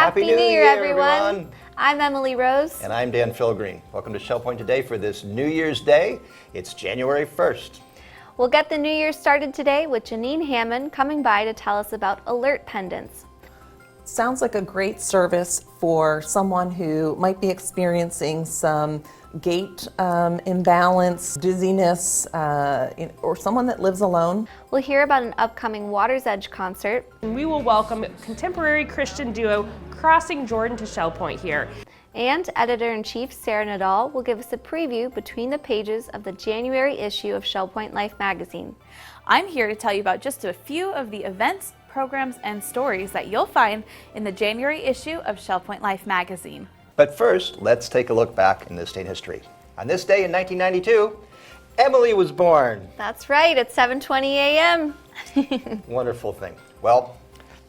Happy New Year, everyone. I'm Emily Rose. And I'm Dan Philgreen. Welcome to Shell Point Today for this New Year's Day. It's January 1st. We'll get the New Year started today with Janine Hammond coming by to tell us about alert pendants. Sounds like a great service for someone who might be experiencing some gait imbalance, dizziness, or someone that lives alone. We'll hear about an upcoming Water's Edge concert. And we will welcome contemporary Christian duo Crossing Jordan to Shell Point here. And Editor-in-Chief Sarah Nadal will give us a preview between the pages of the January issue of Shell Point Life magazine. I'm here to tell you about just a few of the events, programs, and stories that you'll find in the January issue of Shell Point Life magazine. But first, let's take a look back in this day in history. On this day in 1992, Emily was born. That's right, at 7:20 a.m. Wonderful thing. Well,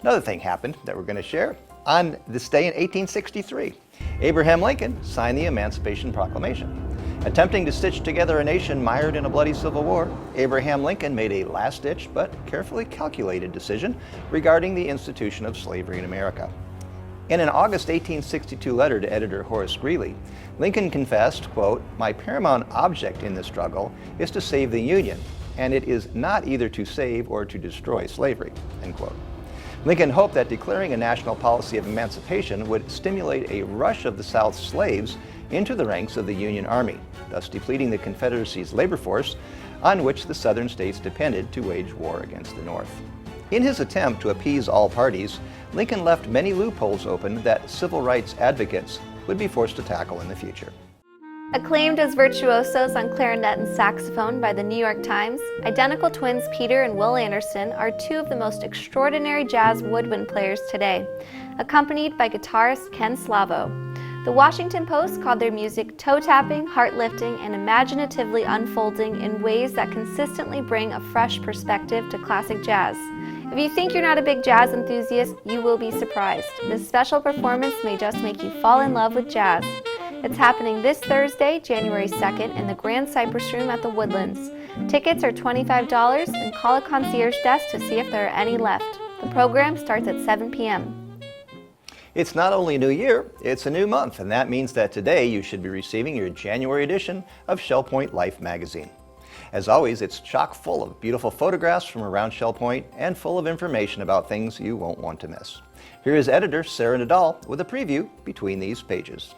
another thing happened that we're going to share. On this day in 1863, Abraham Lincoln signed the Emancipation Proclamation. Attempting to stitch together a nation mired in a bloody civil war, Abraham Lincoln made a last-ditch but carefully calculated decision regarding the institution of slavery in America. In an August 1862 letter to editor Horace Greeley, Lincoln confessed, quote, "My paramount object in this struggle is to save the Union, and it is not either to save or to destroy slavery," end quote. Lincoln hoped that declaring a national policy of emancipation would stimulate a rush of the South's slaves into the ranks of the Union Army, thus depleting the Confederacy's labor force on which the Southern states depended to wage war against the North. In his attempt to appease all parties, Lincoln left many loopholes open that civil rights advocates would be forced to tackle in the future. Acclaimed as virtuosos on clarinet and saxophone by the New York Times, identical twins Peter and Will Anderson are two of the most extraordinary jazz woodwind players today, accompanied by guitarist Ken Slavo. The Washington Post called their music toe-tapping, heart-lifting, and imaginatively unfolding in ways that consistently bring a fresh perspective to classic jazz. If you think you're not a big jazz enthusiast, you will be surprised. This special performance may just make you fall in love with jazz. It's happening this Thursday, January 2nd, in the Grand Cypress Room at the Woodlands. Tickets are $25 and call a concierge desk to see if there are any left. The program starts at 7 p.m. It's not only a new year, it's a new month, and that means that today you should be receiving your January edition of Shell Point Life magazine. As always, it's chock full of beautiful photographs from around Shell Point and full of information about things you won't want to miss. Here is editor Sarah Nadal with a preview between these pages.